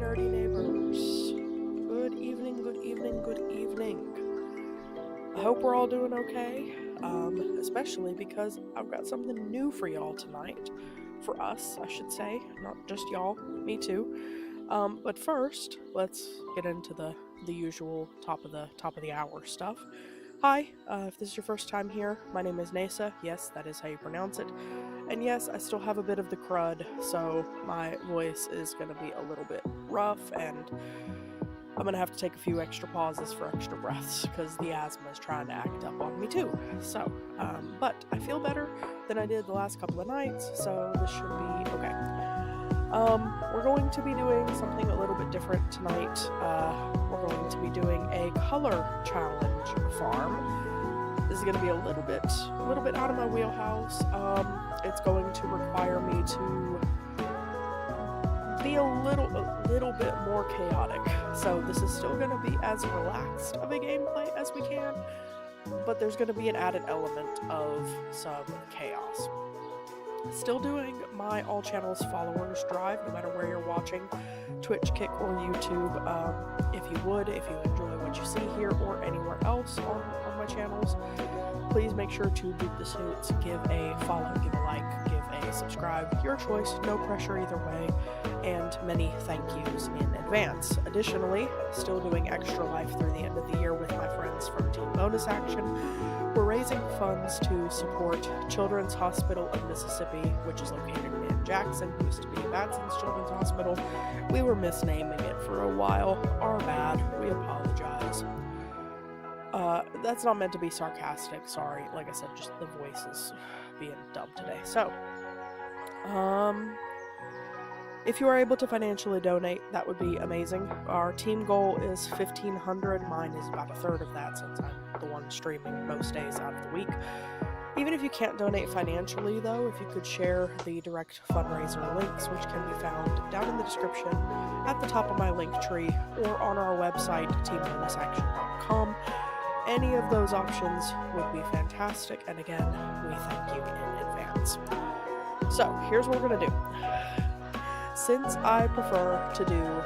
nerdy neighbors. Good evening, good evening, good evening. I hope we're all doing okay, especially because I've got something new for y'all tonight. For us, I should say, not just y'all, me too. But first, let's get into the usual top of the hour stuff. Hi, if this is your first time here, my name is Neysa. Yes, that is how you pronounce it. And yes, I still have a bit of the crud, so my voice is going to be a little bit rough, and I'm going to have to take a few extra pauses for extra breaths, because the asthma is trying to act up on me too. So, but I feel better than I did the last couple of nights, so this should be okay. We're going to be doing something a little bit different tonight. We're going to be doing a color challenge farm. This is going to be a little bit out of my wheelhouse. It's going to require me to be a little bit more chaotic. So this is still going to be as relaxed of a gameplay as we can, but there's going to be an added element of some chaos. Still doing my all channels followers drive, no matter where you're watching, Twitch, Kick, or YouTube. If you enjoy what you see here or anywhere else on my channels, please make sure to beat the snoots, give a follow, give a like, give a subscribe, your choice, no pressure either way, and many thank yous in advance. Additionally, still doing Extra Life through the end of the year with my friends from Team Bonus Action. We're raising funds to support Children's Hospital of Mississippi, which is located in Jackson, used to be Batson's Children's Hospital. We were misnaming it for a while. Our bad. We apologize. That's not meant to be sarcastic, sorry. Like I said, just the voice is being dumb today. So, if you are able to financially donate, that would be amazing. Our team goal is $1,500. Mine is about a third of that, since I'm the one streaming most days out of the week. Even if you can't donate financially, though, if you could share the direct fundraiser links, which can be found down in the description, at the top of my link tree, or on our website, teambonusaction.com. Any of those options would be fantastic, and again, we thank you in advance. So, here's what we're going to do. Since I prefer to do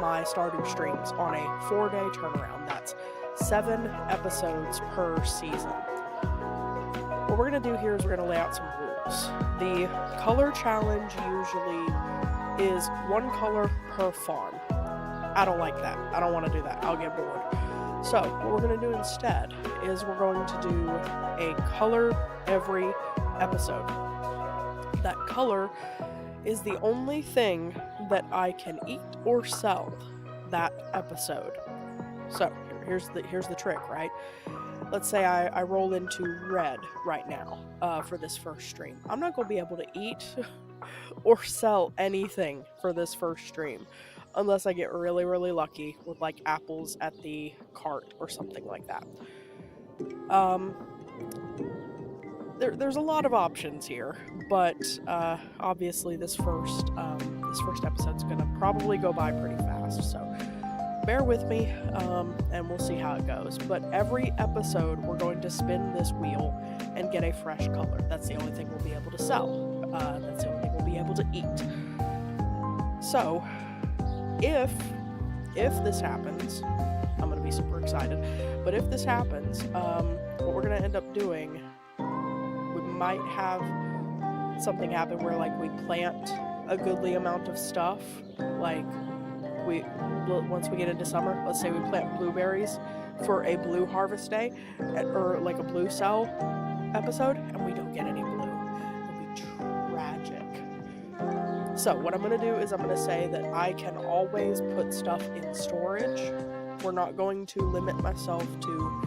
my Stardew streams on a 4-day turnaround, that's 7 episodes per season, what we're going to do here is we're going to lay out some rules. The color challenge usually is 1 color per farm. I don't like that. I don't want to do that. I'll get bored. So, what we're going to do instead is we're going to do a color every episode. That color is the only thing that I can eat or sell that episode. So, here's the trick, right? Let's say I roll into red right now for this first stream. I'm not going to be able to eat or sell anything for this first stream unless I get really, really lucky with like apples at the cart or something like that. There's a lot of options here, but obviously this first episode's gonna probably go by pretty fast, so bear with me, and we'll see how it goes. But every episode, we're going to spin this wheel and get a fresh color. That's the only thing we'll be able to sell. That's the only thing we'll be able to eat. So, if this happens, I'm gonna be super excited. But if this happens, what we're gonna end up doing, we might have something happen where like we plant a goodly amount of stuff, like once we get into summer, let's say we plant blueberries for a blue harvest day, or like a blue cell episode, and we don't get any blue. It'll be tragic. So what I'm going to do is I'm going to say that I can always put stuff in storage. We're not going to limit myself to,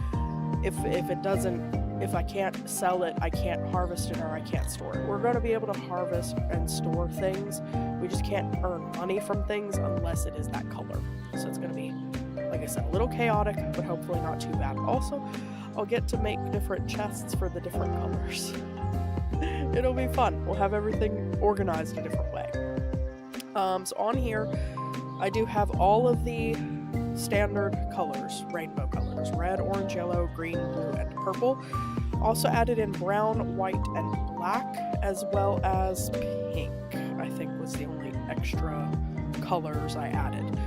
if I can't sell it, I can't harvest it, or I can't store it. We're going to be able to harvest and store things. We just can't earn money from things unless it is that color. So it's going to be, like I said, a little chaotic, but hopefully not too bad. Also, I'll get to make different chests for the different colors. It'll be fun. We'll have everything organized a different way. So on here, I do have all of the standard colors, rainbow colors, red, orange, yellow, green, blue, and purple. Also added in brown, white, and black, as well as pink, I think was the only extra colors I added.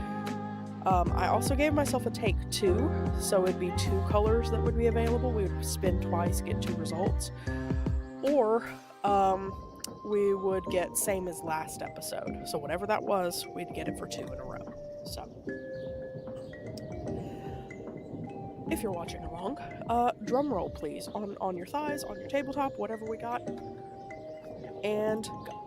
I also gave myself a take 2, so it'd be 2 colors that would be available. We would spin twice, get 2 results. Or we would get same as last episode. So whatever that was, we'd get it for 2 in a row. So if you're watching along, drum roll please on your thighs, on your tabletop, whatever we got. And go.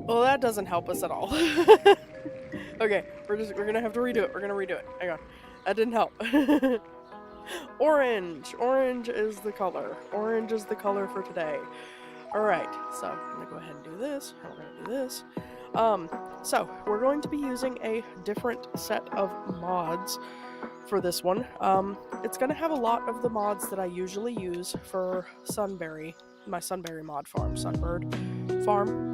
Well, that doesn't help us at all. Okay, we're gonna have to redo it. We're gonna redo it. Hang on. That didn't help. Orange. Orange is the color. Orange is the color for today. Alright, so I'm gonna go ahead and do this. We're gonna do this. So we're going to be using a different set of mods for this one. It's gonna have a lot of the mods that I usually use for Sunberry, my Sunberry mod farm, Sunbird farm.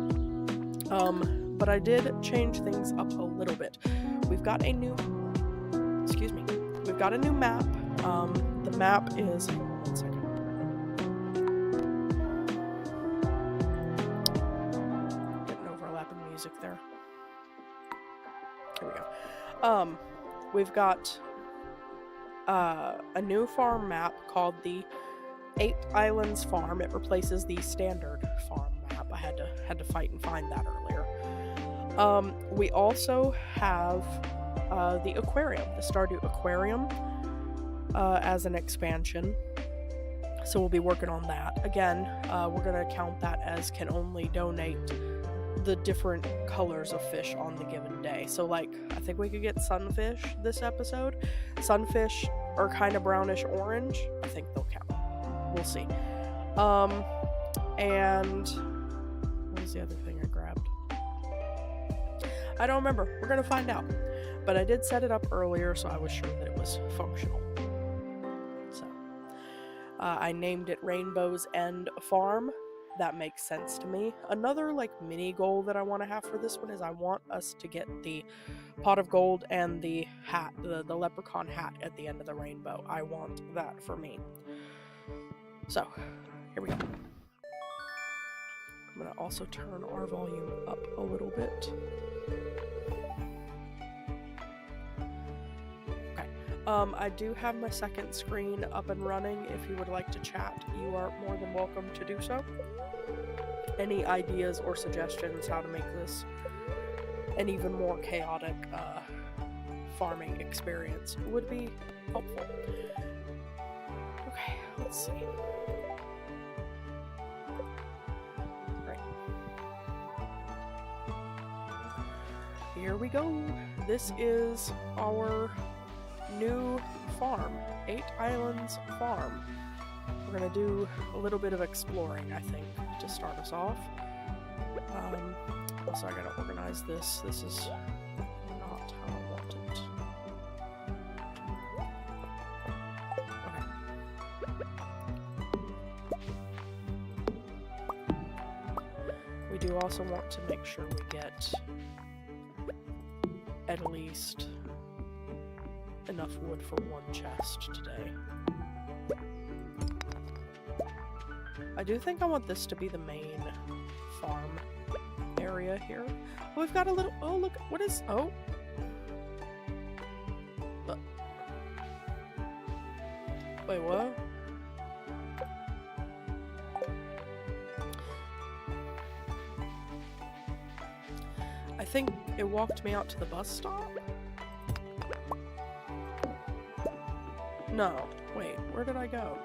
But I did change things up a little bit. We've got a new map. The map is, hang on 1 second. Getting overlapping music there. Here we go. We've got a new farm map called the 8 Islands Farm. It replaces the standard farm map. I had to fight and find that earlier. We also have the Aquarium, the Stardew Aquarium, as an expansion. So we'll be working on that. Again, we're going to count that as can only donate the different colors of fish on the given day. So like, I think we could get sunfish this episode. Sunfish are kind of brownish orange. I think they'll count. We'll see. And what was the other thing I grabbed? I don't remember. We're going to find out. But I did set it up earlier, so I was sure that it was functional. So, I named it Rainbow's End Farm. That makes sense to me. Another, like, mini goal that I want to have for this one is I want us to get the pot of gold and the hat, the leprechaun hat at the end of the rainbow. I want that for me. So, here we go. I'm going to also turn our volume up a little bit. I do have my second screen up and running. If you would like to chat, you are more than welcome to do so. Any ideas or suggestions how to make this an even more chaotic farming experience would be helpful. Okay, let's see. Right. Here we go. This is our new farm, 8 Islands Farm. We're gonna do a little bit of exploring, I think, to start us off. Also, I gotta organize this. This is not how I want it. Okay. We do also want to make sure we get at least enough wood for 1 chest today. I do think I want this to be the main farm area here. Oh, we've got a little, oh look, what is, oh. Wait, what? I think it walked me out to the bus stop. No, wait, where did I go?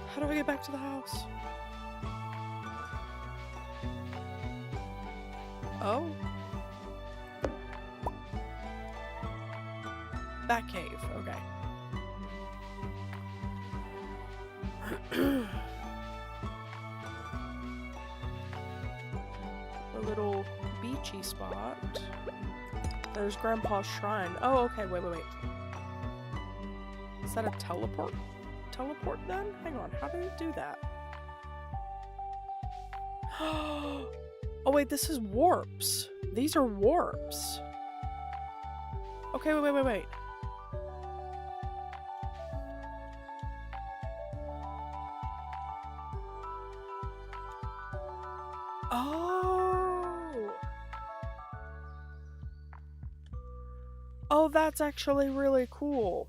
How do I get back to the house? Oh? Bat cave, okay. A little beachy spot. There's Grandpa's shrine. Oh, okay, wait. Is that a teleport? Teleport then? Hang on, how did it do that? Oh wait, this is warps. These are warps. Okay, wait. Oh. Oh, that's actually really cool.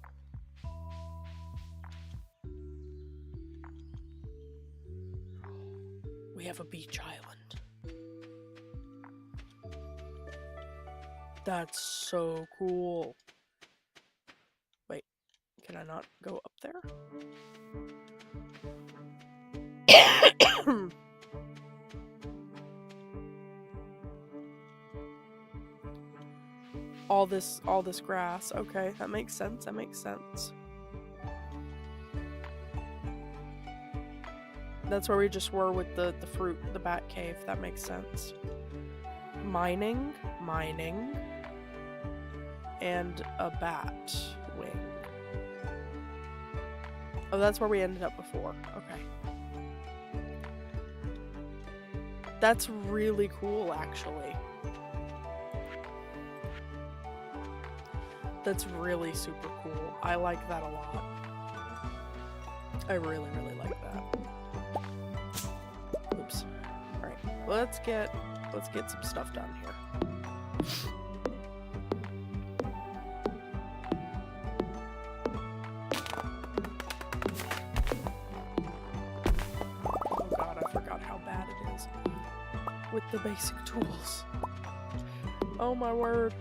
We have a beach island. That's so cool. Wait, can I not go up there? all this grass. Okay, that makes sense. That makes sense. That's where we just were with the fruit, the bat cave. That makes sense. Mining, and a bat wing. Oh, that's where we ended up before. Okay. That's really cool, actually. That's really super cool. I like that a lot. I really, really like that. Oops. Alright, let's get some stuff done here. Oh god, I forgot how bad it is with the basic tools. Oh my word.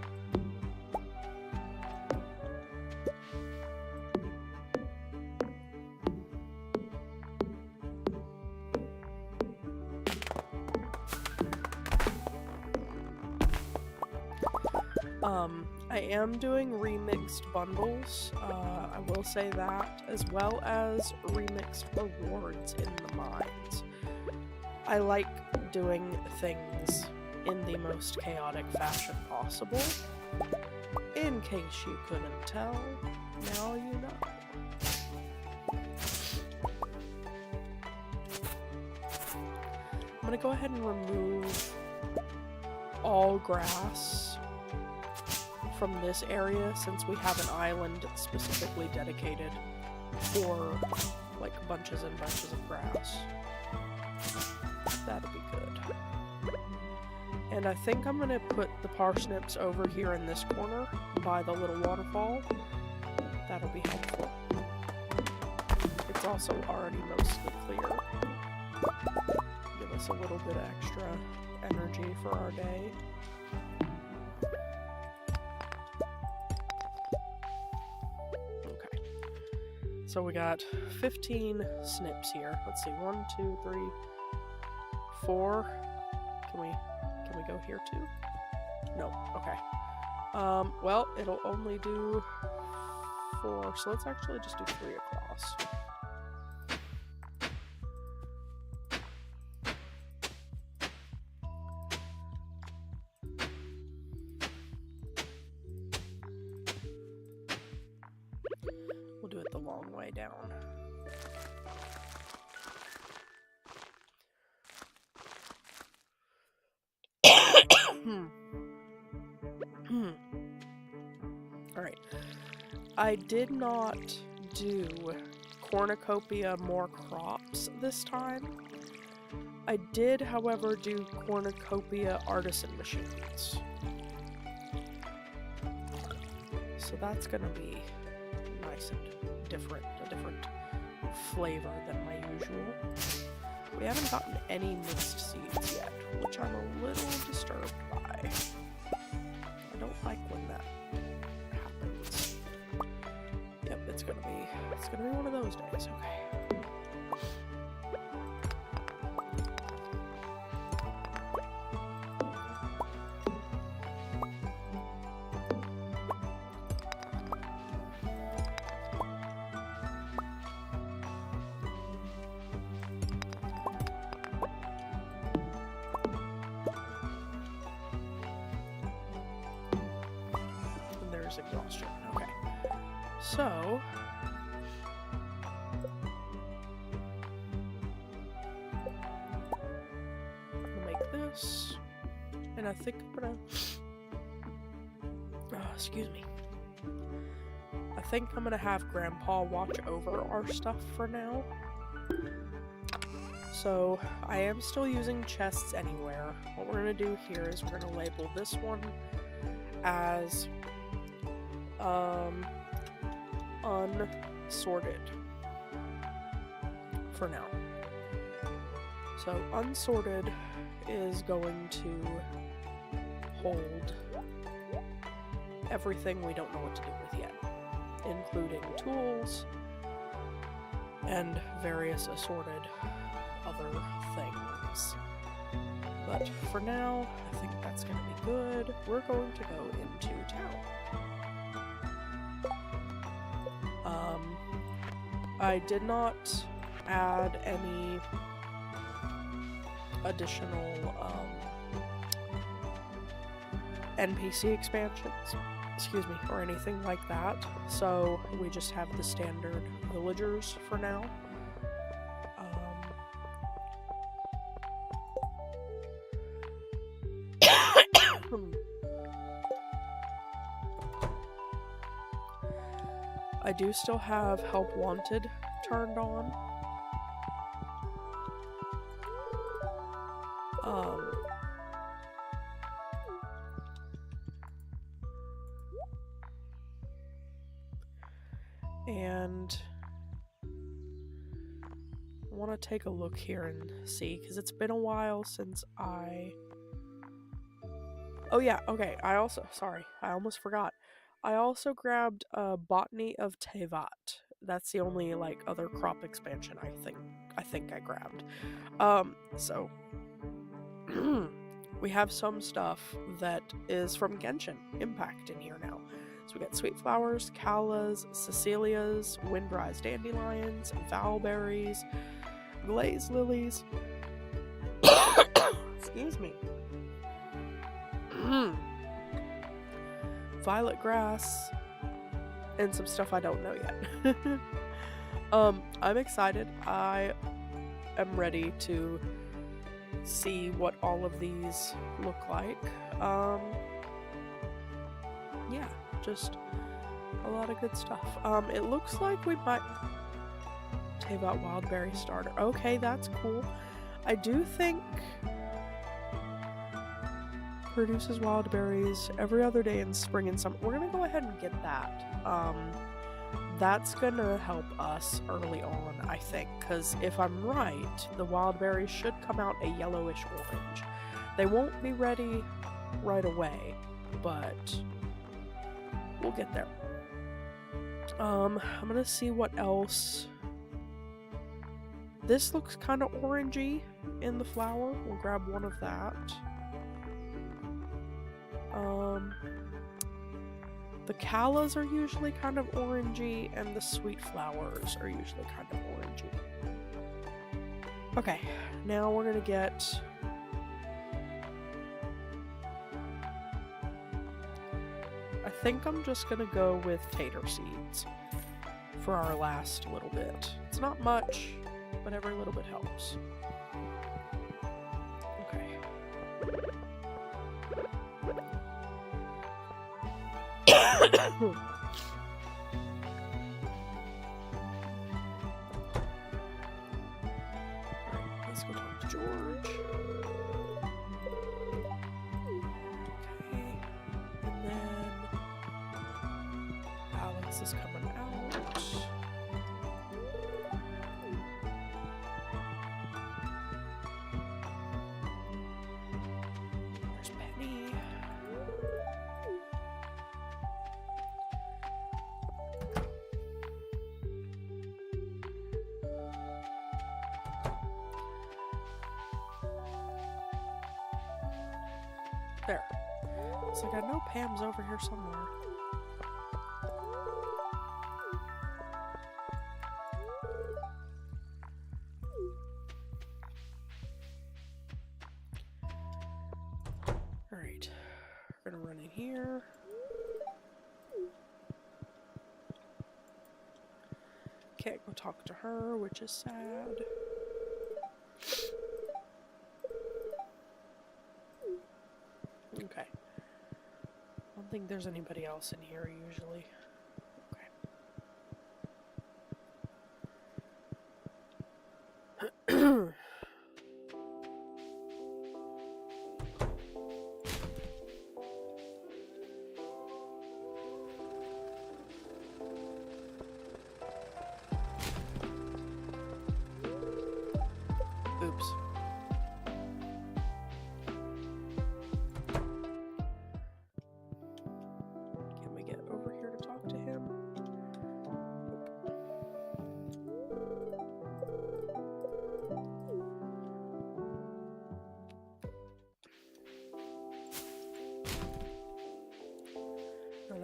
I am doing remixed bundles, I will say that, as well as remixed rewards in the mines. I like doing things in the most chaotic fashion possible. In case you couldn't tell, now you know. I'm gonna go ahead and remove all grass from this area, since we have an island specifically dedicated for like bunches and bunches of grass. That'll be good. And I think I'm gonna put the parsnips over here in this corner by the little waterfall. That'll be helpful. It's also already mostly clear. Give us a little bit of extra energy for our day. So we got 15 snips here. Let's see, 1, 2, 3, 4. Can we go here too? No, okay. Well, it'll only do 4, so let's actually just do 3 across. We'll do it the long way down. Alright. I did not do cornucopia more crops this time. I did, however, do cornucopia artisan machines. So that's gonna be nice and different, a different flavor than my usual. We haven't gotten any mixed seeds yet, which I'm a little disturbed by. I don't like when that happens. Yep, it's gonna be one of those days, okay. Exhaustion. Okay. So I'm gonna make this, and I think I'm gonna excuse me. I think I'm gonna have Grandpa watch over our stuff for now. So I am still using chests anywhere. What we're gonna do here is we're gonna label this one as unsorted for now. So unsorted is going to hold everything we don't know what to do with yet, including tools and various assorted other things. But for now, I think that's going to be good. We're going to go into town. I did not add any additional NPC expansions, or anything like that, so we just have the standard villagers for now. I do still have Help Wanted turned on. And I want to take a look here and see, because it's been a while since Oh yeah, okay, I almost forgot. I also grabbed Botany of Tevat. That's the only other crop expansion I think I grabbed. So we have some stuff that is from Genshin Impact in here now. So we got Sweet Flowers, Callas, Cecilias, Windrise Dandelions, Valberries, Glaze Lilies. Excuse me. Violet Grass, and some stuff I don't know yet. I'm excited. I am ready to see what all of these look like. Yeah, just a lot of good stuff. It looks like we might take about Wildberry Starter. Okay, that's cool. I do think produces wild berries every other day in spring and summer. We're gonna go ahead and get that. That's gonna help us early on, I think, because if I'm right, the wild berries should come out a yellowish orange. They won't be ready right away, but we'll get there. I'm gonna see what else. This looks kind of orangey in the flower. We'll grab one of that. The Callas are usually kind of orangey, and the Sweet Flowers are usually kind of orangey. Okay, now we're gonna get I think I'm just gonna go with tater seeds for our last little bit. It's not much, but every little bit helps. Okay. Alright, let's go talk to George. Okay, and then Alex is coming out. There's Penny. There. So I know Pam's over here somewhere. Alright. We're gonna run in here. Can't go talk to her, which is sad. Okay. I don't think there's anybody else in here usually. Okay.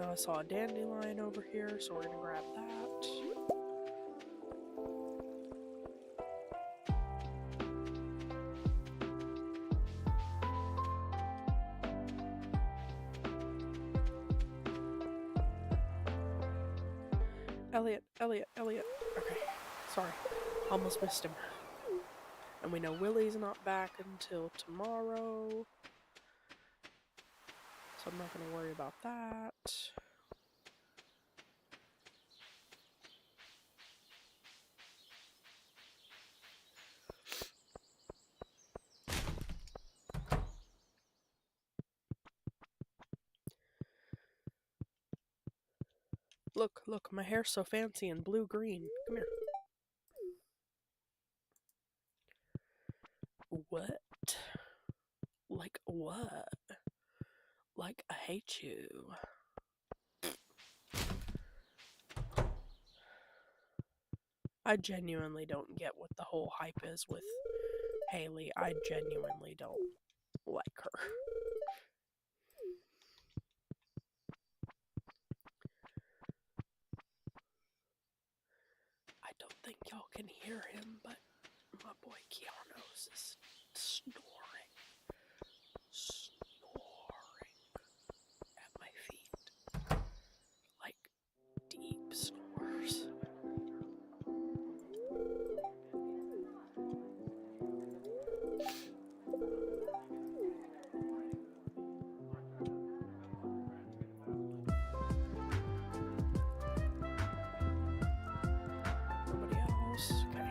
know I saw a dandelion over here, so we're gonna grab that. Elliot. Okay, sorry. Almost missed him. And we know Willie's not back until tomorrow. So I'm not going to worry about that. Look, my hair's so fancy and blue-green. Come here. What? Like what? Like, I hate you. I genuinely don't get what the whole hype is with Haley. I genuinely don't like her. I don't think y'all can hear him, but my boy Keanu's is snoring at my feet. Like, deep snores. Nobody else? Okay.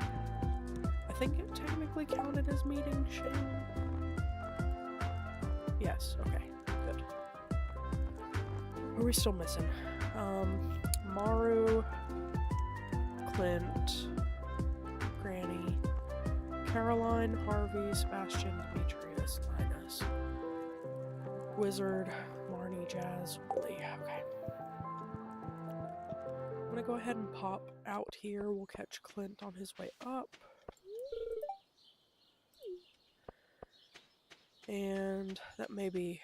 I think it technically counted as meeting Shane. Yes, okay, good. Who are we still missing? Maru, Clint, Granny, Caroline, Harvey, Sebastian, Demetrius, Linus, Wizard, Marnie, Jazz, Willie. Okay. I'm gonna go ahead and pop out here. We'll catch Clint on his way up. And that may be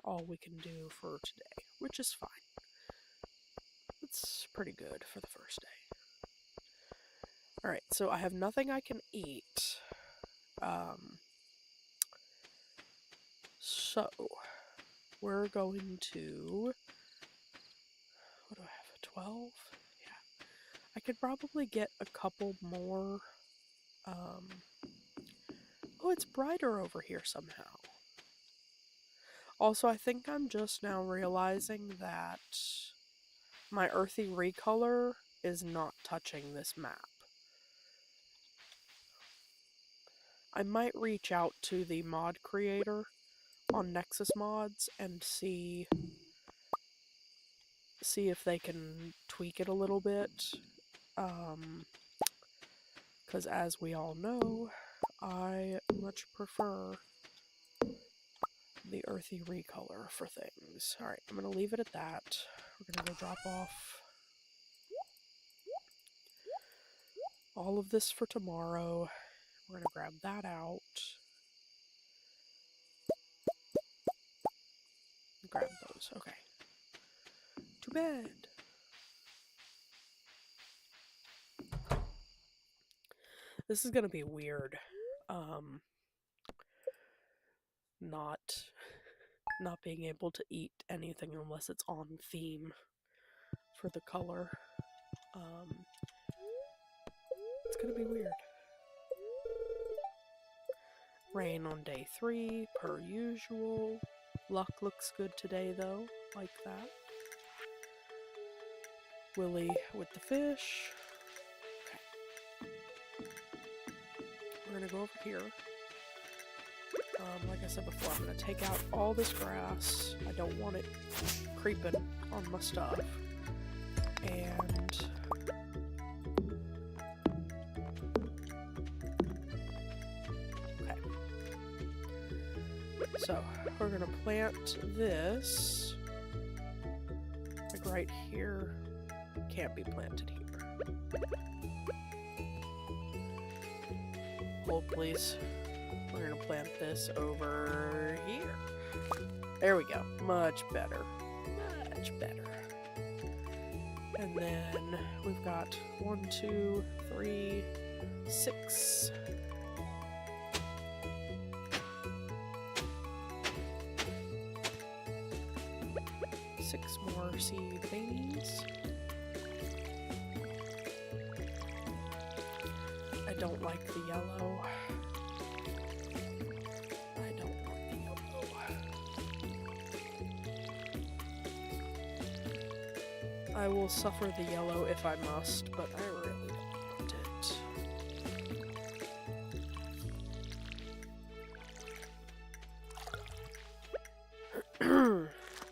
all we can do for today, which is fine. It's pretty good for the first day. Alright, so I have nothing I can eat. So, we're going to... What do I have? 12? Yeah. I could probably get a couple more... Oh, it's brighter over here somehow. Also, I think I'm just now realizing that my earthy recolor is not touching this map. I might reach out to the mod creator on Nexus Mods and see if they can tweak it a little bit. Because as we all know, I much prefer the earthy recolor for things. Alright, I'm going to leave it at that. We're going to go drop off all of this for tomorrow. We're going to grab that out. Grab those. Okay. To bed. This is going to be weird. Not being able to eat anything unless it's on theme for the color. It's gonna be weird. Rain on day 3, per usual. Luck looks good today though, like that. Willie with the fish. Okay. We're gonna go over here. Like I said before, I'm going to take out all this grass. I don't want it creeping on my stuff. And okay. So we're going to plant this like right here. Can't be planted here. Hold please. We're going to plant this over here. There we go. Much better. Much better. And then we've got 1, 2, 3, 6. Six more seed babies. I don't like the yellow. I don't want the yellow. I will suffer the yellow if I must, but I really don't want it.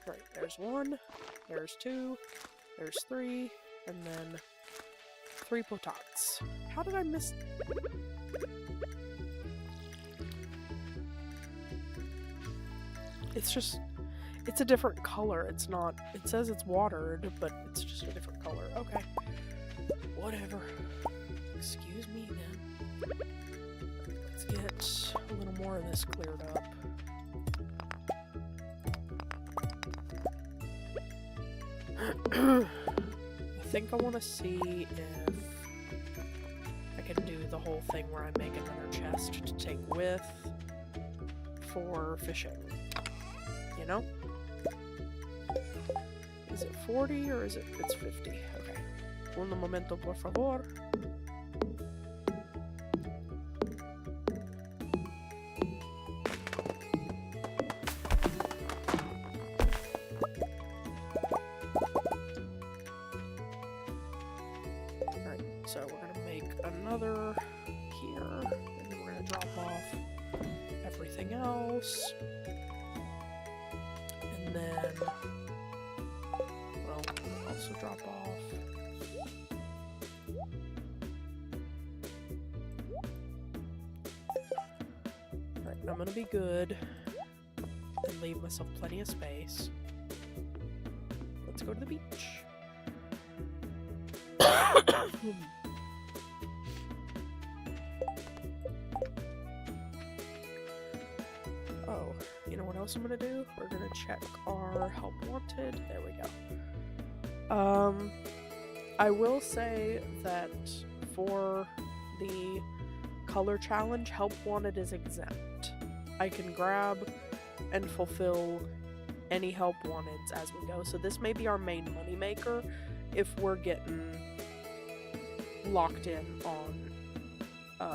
Right, there's 1, there's 2, there's 3, and then 3 potats. How did I miss? It's just, it's a different color. It's not, it says it's watered, but it's just a different color. Okay. Whatever. Excuse me then. Let's get a little more of this cleared up. I think I want to see if I can do the whole thing where I make another chest to take with for fishing. You know? Is it 40 or is it's 50? Okay. Un momento, por favor. So we're going to make another here, and then we're going to drop off everything else. And then, well, we'll also drop off. Alright, I'm going to be good and leave myself plenty of space. Let's go to the beach. Oh, you know what else I'm gonna do? We're gonna check our help wanted. There we go. I will say that for the color challenge, help wanted is exempt. I can grab and fulfill any help wanteds as we go. So this may be our main money maker if we're getting locked in on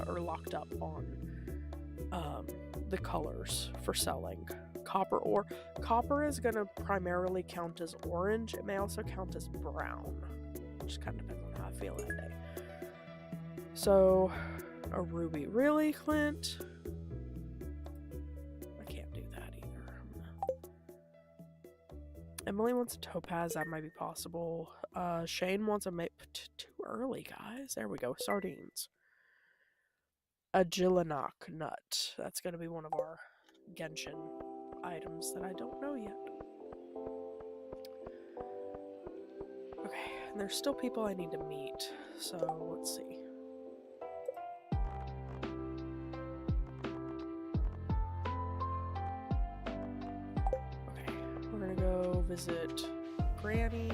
or locked up on the colors for selling copper ore. Copper is going to primarily count as orange. It may also count as brown. Just kind of depends on how I feel that day. So a ruby. Really, Clint? I can't do that either. Emily wants a topaz. That might be possible. Shane wants a too early, guys. There we go. Sardines. A Gillianock nut. That's going to be one of our Genshin items that I don't know yet. Okay, and there's still people I need to meet. So, let's see. Okay, we're going to go visit Granny.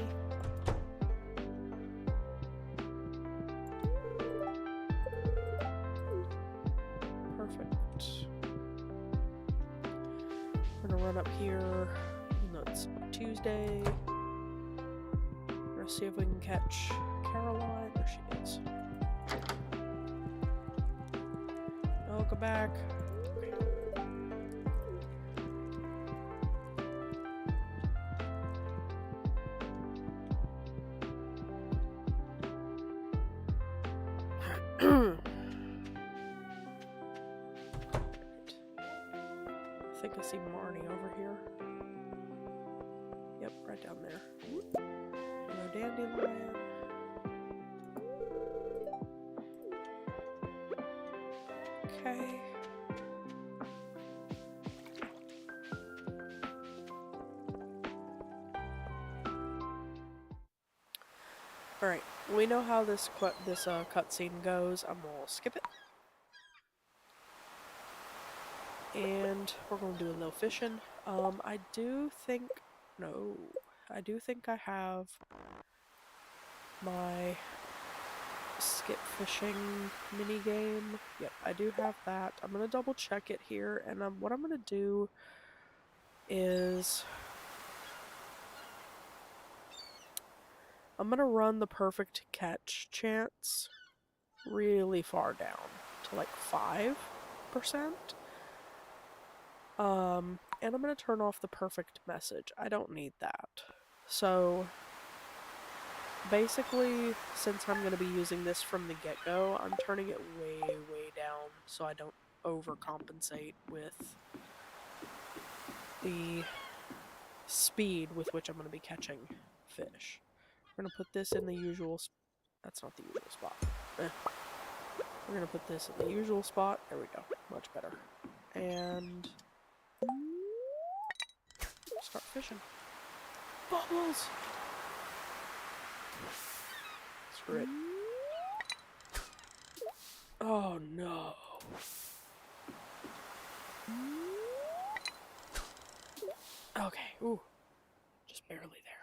Run up here, even though it's Tuesday. We're gonna see if we can catch Caroline. There she is. Welcome back. I think I see Marnie over here. Yep, right down there. Another dandelion. Okay. Alright, we know how this cutscene goes. I'm gonna skip it. And we're going to do a little fishing. I do think I have my skip fishing mini game. Yep, I do have that. I'm gonna double check it here, and what I'm gonna do is I'm gonna run the perfect catch chance really far down to like 5%. And I'm gonna turn off the perfect message. I don't need that. So basically, since I'm gonna be using this from the get-go, I'm turning it way, way down so I don't overcompensate with the speed with which I'm gonna be catching fish. We're gonna put this in the usual. That's not the usual spot. We're gonna put this in the usual spot. There we go. Much better. And start fishing. Bubbles! Screw it. Oh no. Okay, ooh. Just barely there.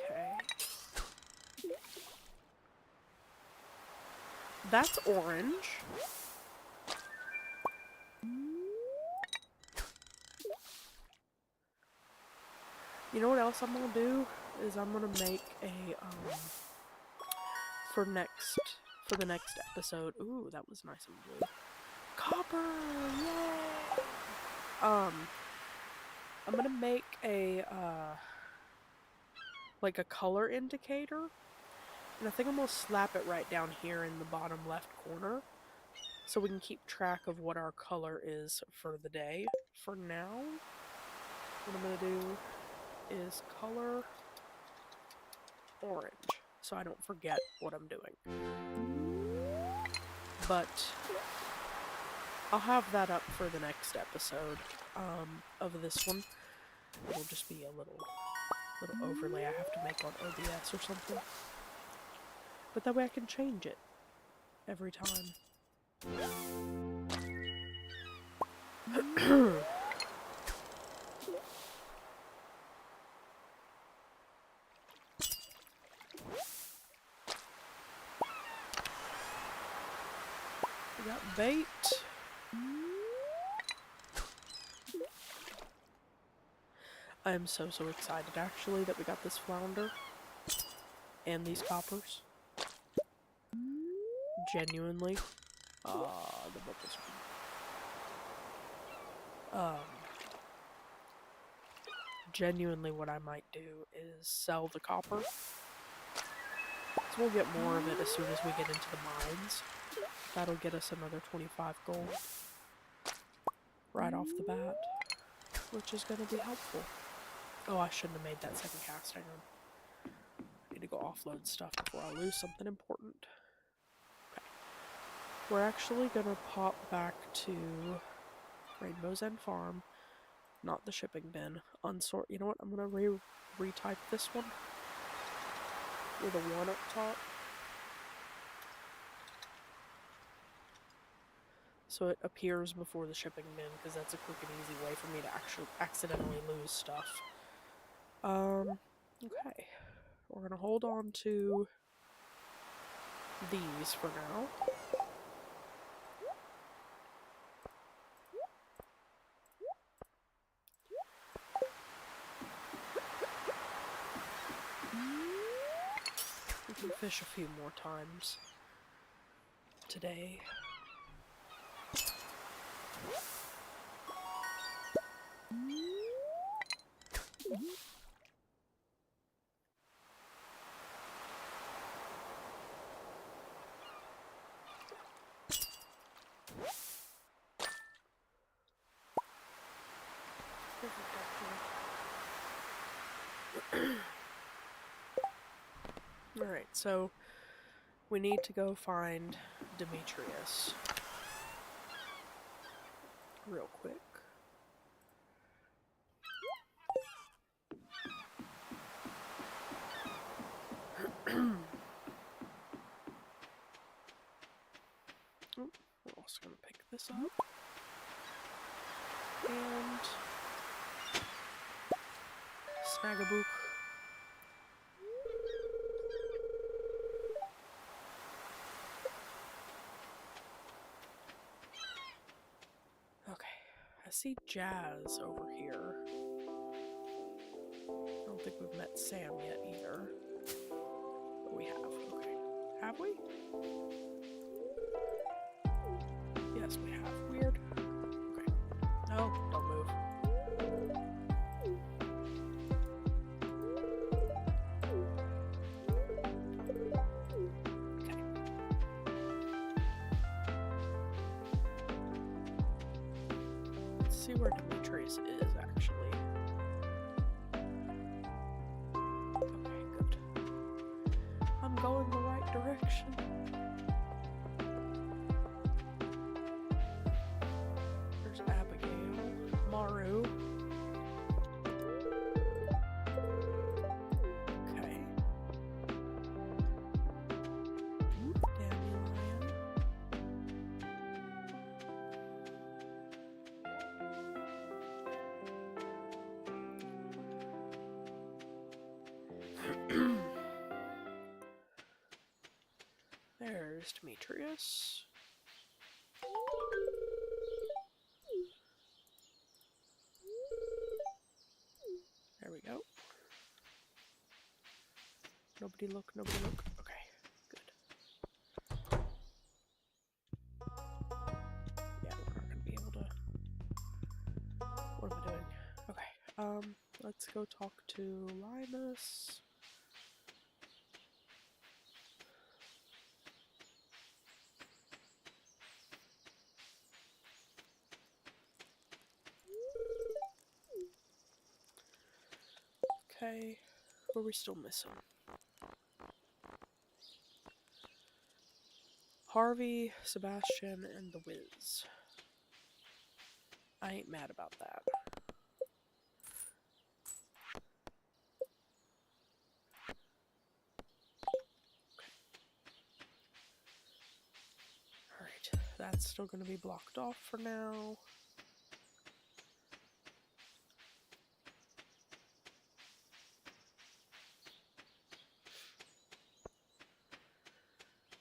Okay. That's orange. You know what else I'm gonna do? Is I'm gonna make a, for the next episode. Ooh, that was nice and blue. Copper! Yay! I'm gonna make a, like a color indicator. And I think I'm gonna slap it right down here in the bottom left corner. So we can keep track of what our color is for the day. For now, what I'm gonna do is color orange, so I don't forget what I'm doing. But I'll have that up for the next episode of this one. It'll just be a little overlay I have to make on OBS or something. But that way I can change it every time. We got bait. I am so excited actually that we got this flounder and these coppers. Genuinely. The bubbles. Genuinely what I might do is sell the copper. So we'll get more of it as soon as we get into the mines. That'll get us another 25 gold right off the bat, which is going to be helpful. Oh, I shouldn't have made that second cast. Hang on. I need to go offload stuff before I lose something important. Okay. We're actually going to pop back to Rainbow's End Farm, not the shipping bin. Unsort. You know what? I'm going to retype this one with a 1 up top. So it appears before the shipping bin, because that's a quick and easy way for me to actually accidentally lose stuff. Okay. We're gonna hold on to these for now. We can fish a few more times today. Alright, so we need to go find Demetrius real quick. We're also going to pick this up. And snag-a-boop. Okay, I see Jazz over here. I don't think we've met Sam yet either. But we have, okay. Have we? Yes, we have. Weird. Okay. No, don't move. Okay. Let's see where Demetrius is, actually. Okay, good. I'm going the right direction. There's Abigail, Maru. Okay. Dandelion. There's Demetrius. There we go. Nobody look, nobody look. Okay, good. Yeah, we're not gonna be able to. What am I doing? Okay, let's go talk to Linus. Okay, who are we still missing? Harvey, Sebastian, and the Wiz. I ain't mad about that. Alright, that's still gonna be blocked off for now.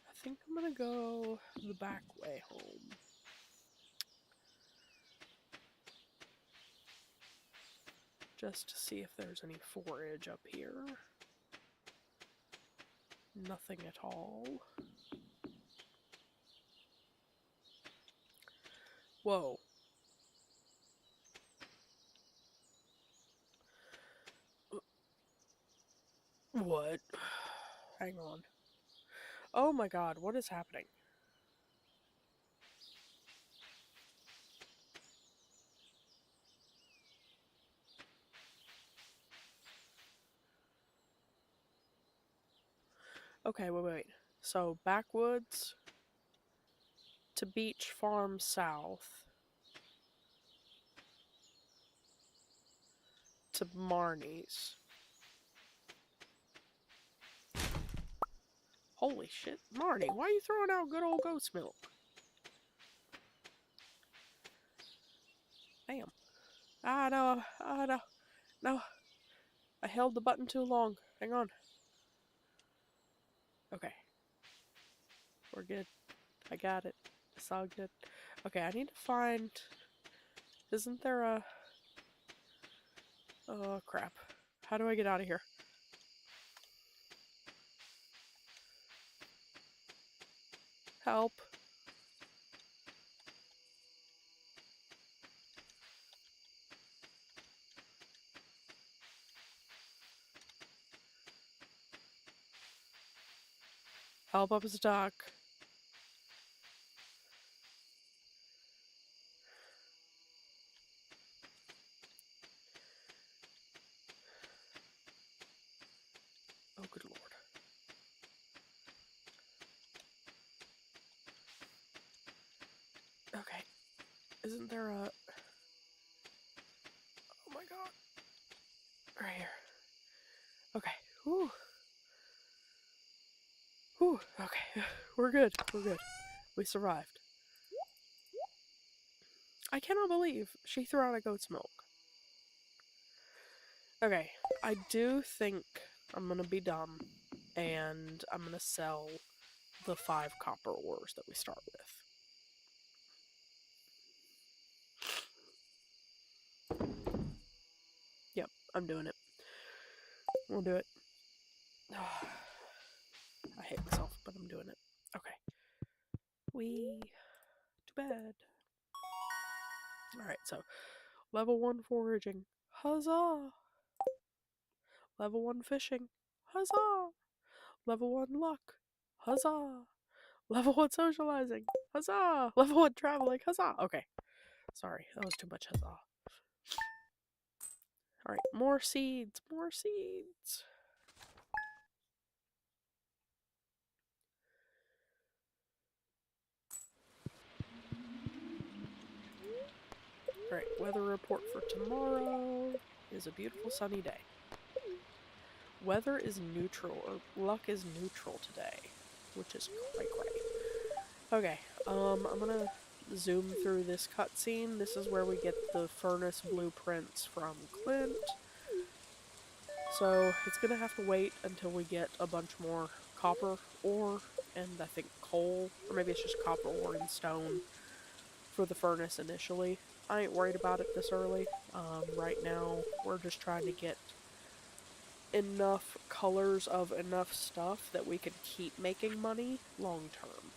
I think I'm gonna go the back way home. Just to see if there's any forage up here. Nothing at all. Whoa. What? Hang on. Oh my god, what is happening? Okay, wait. So, backwoods to Beach Farm South to Marnie's. Holy shit. Marnie, why are you throwing out good old goat's milk? Damn. No. No. I held the button too long. Hang on. Okay. We're good. I got it. It's all good. Okay, I need to find... Isn't there a... Oh, crap. How do I get out of here? Help. Help, I'm stuck. Oh, good lord. Okay. Isn't there a... Oh my god. Right here. Okay. Whew. okay. We're good. We're good. We survived. I cannot believe she threw out a goat's milk. Okay, I do think I'm gonna be dumb, and I'm gonna sell the 5 copper ores that we start with. Yep, I'm doing it. We'll do it. I hate myself, but I'm doing it. Okay. To bed. Alright, so level 1 foraging. Huzzah! Level 1 fishing. Huzzah! Level 1 luck. Huzzah! Level 1 socializing. Huzzah! Level 1 traveling. Huzzah! Okay. Sorry, that was too much huzzah. Alright, more seeds. More seeds. Alright, weather report for tomorrow is a beautiful sunny day. Weather is neutral, or luck is neutral today, which is cray. Okay, I'm gonna zoom through this cutscene. This is where we get the furnace blueprints from Clint. So it's gonna have to wait until we get a bunch more copper ore and I think coal, or maybe it's just copper ore and stone for the furnace initially. I ain't worried about it this early. Right now, we're just trying to get enough colors of enough stuff that we can keep making money long term.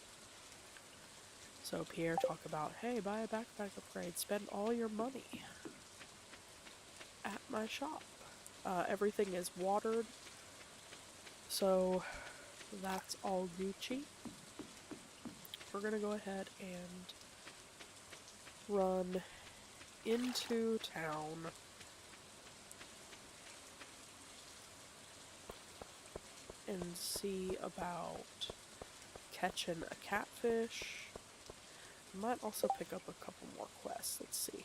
So Pierre talked about, hey, buy a backpack upgrade, spend all your money at my shop. Everything is watered, so that's all Gucci. We're gonna go ahead and run into town. And see about catching a catfish. Might also pick up a couple more quests. Let's see.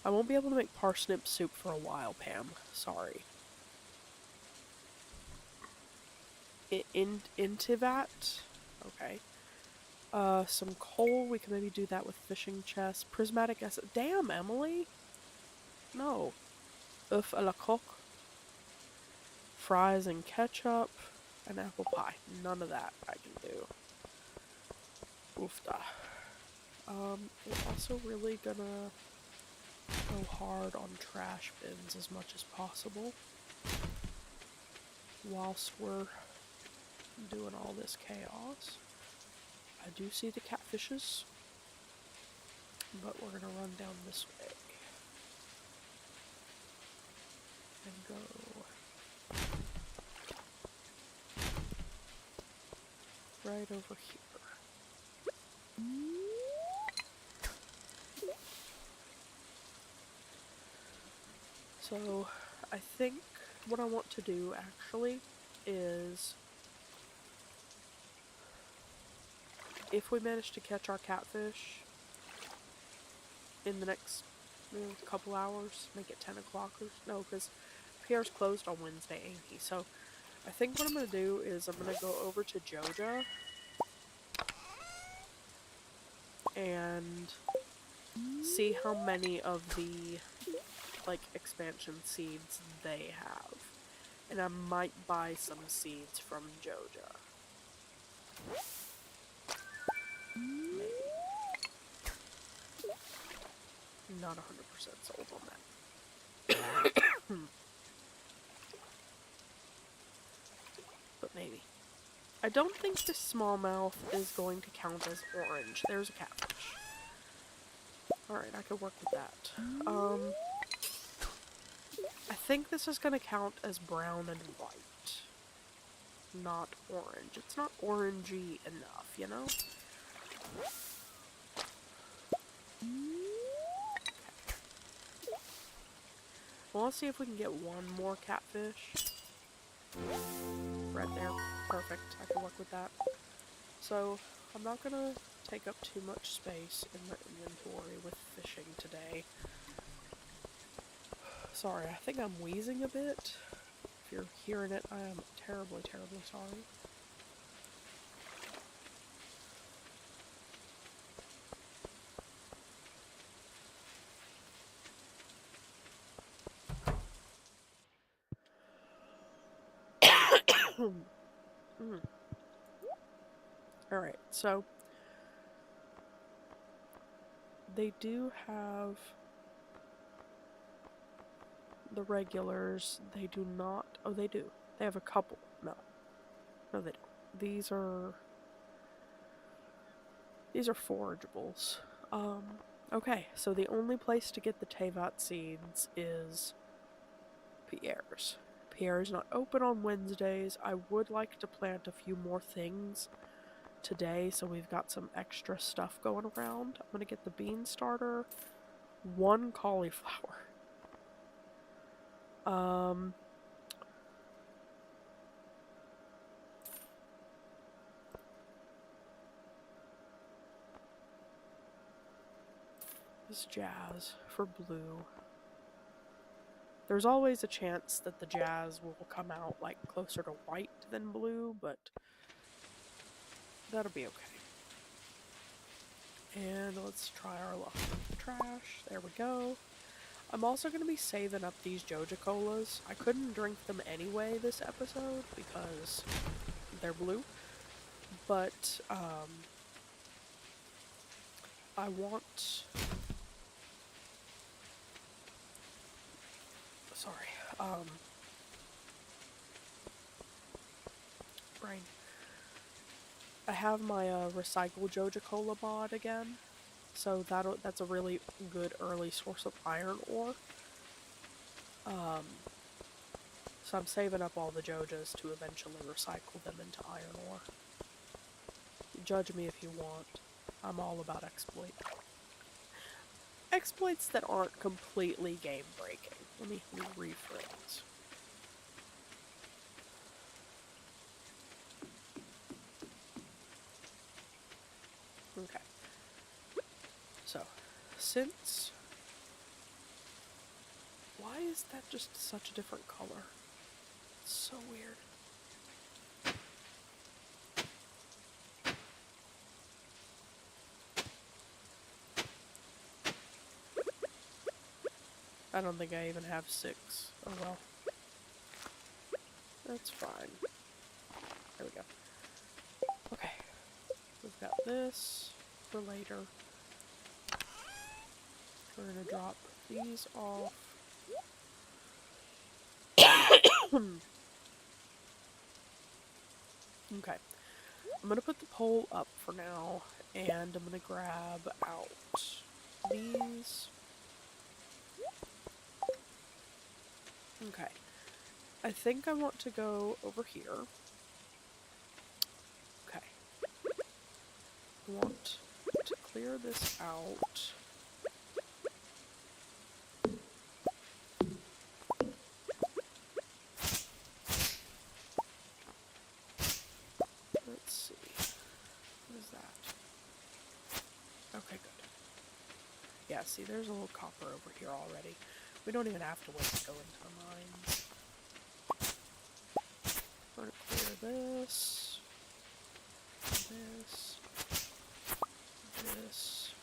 I won't be able to make parsnip soup for a while, Pam. Sorry. Into that? Okay. Some coal. We can maybe do that with fishing chests. Prismatic acid. Damn, Emily! No. Oeuf à la coque. Fries and ketchup. And apple pie. None of that I can do. Oofda. We're also really gonna go hard on trash bins as much as possible whilst we're doing all this chaos. I do see the catfishes, but we're gonna run down this way and go right over here. So, I think what I want to do actually is, if we manage to catch our catfish in the next couple hours, make it 10 o'clock or no, because Pierre's closed on Wednesday, ain't he? So, I think what I'm going to do is I'm going to go over to Joja and see how many of the expansion seeds they have. And I might buy some seeds from Joja. Maybe. Not 100% sold on that. But maybe. I don't think this smallmouth is going to count as orange. There's a catfish. Alright, I could work with that. I think this is going to count as brown and white. Not orange. It's not orangey enough, you know? Well, let's see if we can get one more catfish. Right there. Perfect. I can work with that. So, I'm not going to take up too much space in my inventory with fishing today. Sorry, I think I'm wheezing a bit. If you're hearing it, I am terribly, terribly sorry. Alright, so they do have the regulars. They do not. Oh, they do. They have a couple. No, they don't. These are forageables. Okay, so the only place to get the Tevat seeds is Pierre's. Pierre's not open on Wednesdays. I would like to plant a few more things today, so we've got some extra stuff going around. I'm gonna get the bean starter, 1 cauliflower. This jazz for blue. There's always a chance that the jazz will come out like closer to white than blue, but that'll be okay. And let's try our luck with the trash. There we go. I'm also going to be saving up these Joja Colas. I couldn't drink them anyway this episode because they're blue. But, I want... Sorry. Brain. I have my Recyclable Joja Cola mod again, so that's a really good early source of iron ore. So I'm saving up all the Jojas to eventually recycle them into iron ore. Judge me if you want. I'm all about exploit. Exploits that aren't completely game-breaking. Let me rephrase. Okay. So, since... Why is that just such a different color? It's so weird. I don't think I even have 6. Oh well. That's fine. There we go. Okay. We've got this for later. We're gonna drop these off. Okay. I'm gonna put the pole up for now, and I'm gonna grab out these. Okay. I think I want to go over here. Okay. I want to clear this out. Let's see. What is that? Okay, good. Yeah, see, there's a little copper over here already. We don't even have to wait to go into the mines. We're gonna clear this. This. This.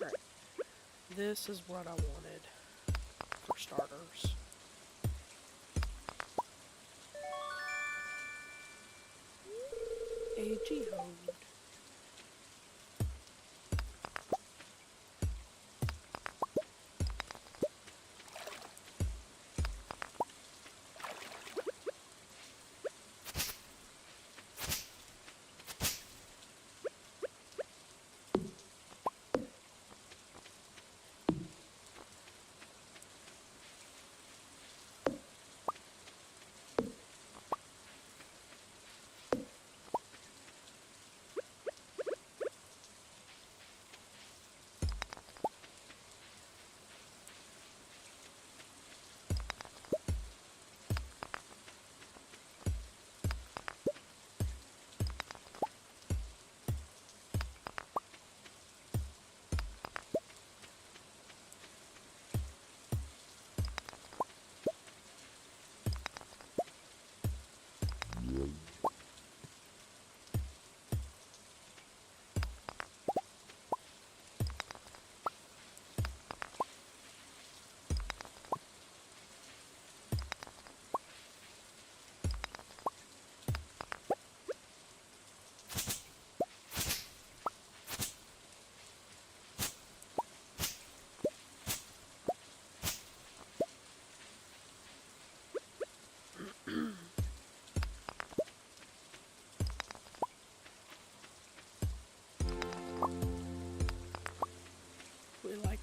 Right. This is what I wanted for starters. A geode.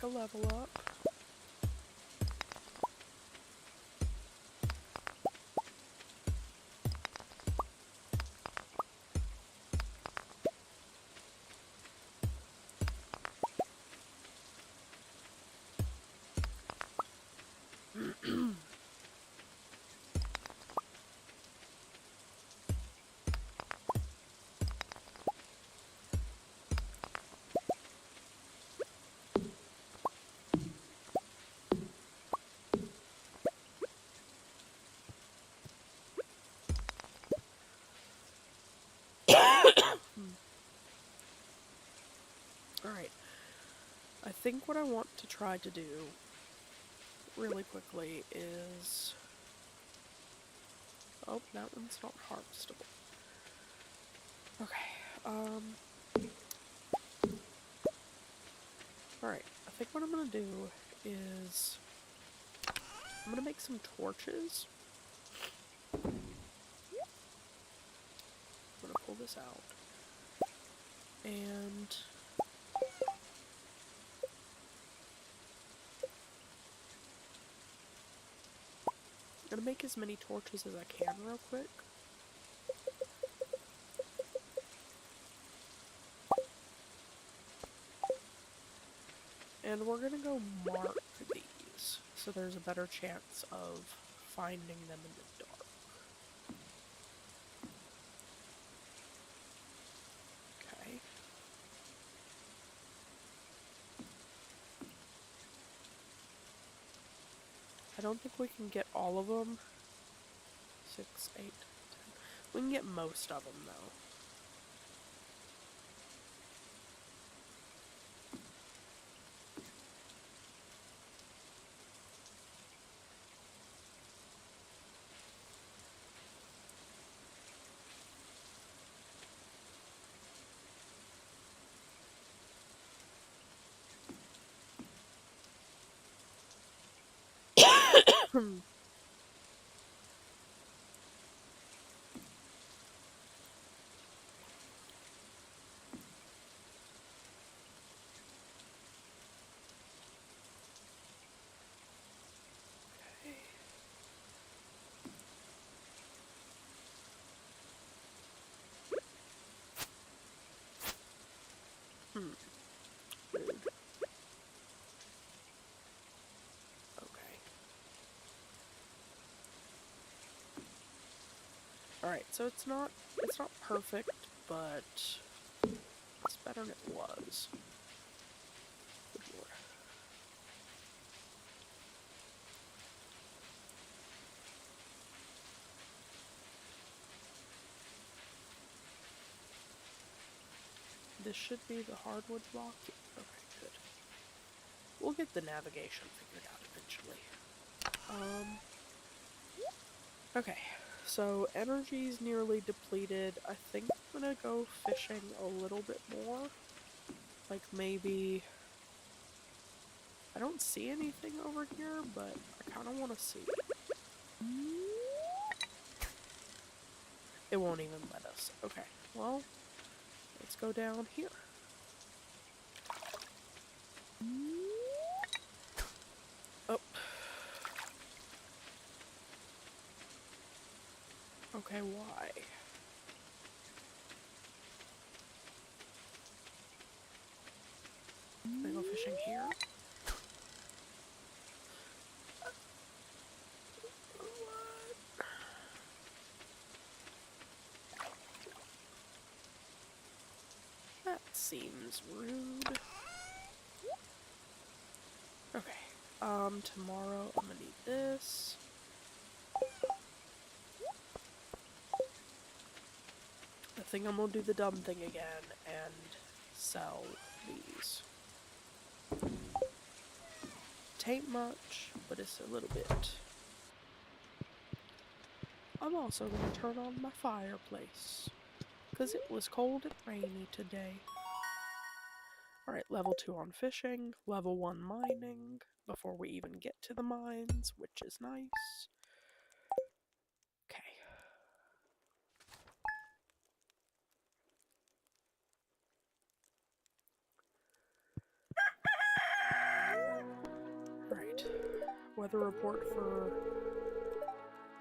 a level up. Alright, I think what I want to try to do really quickly is... Oh, that one's not harvestable. Okay, alright, I think what I'm gonna do is... I'm gonna make some torches. I'm gonna pull this out. And... I'm gonna make as many torches as I can real quick. And we're gonna go mark these, so there's a better chance of finding them in the dark. Okay. I don't think we can get all of them. 6, 8, 10. We can get most of them, though. Rude. Okay. Alright, so it's not perfect, but it's better than it was. Good lord. This should be the hardwood block. Okay, good. We'll get the navigation figured out eventually. Okay, so energy's nearly depleted. I think I'm gonna go fishing a little bit more. Like maybe... I don't see anything over here, but I kind of want to see. It won't even let us. Okay, well, let's go down here. Oh. Okay, why? Can I go fishing here? That seems rude. Okay, tomorrow I'm gonna need this. I think I'm gonna do the dumb thing again and sell these. Tain't much, but it's a little bit. I'm also gonna turn on my fireplace, because it was cold and rainy today. Alright, level 2 on fishing, level 1 mining, before we even get to the mines, which is nice. Okay. weather report for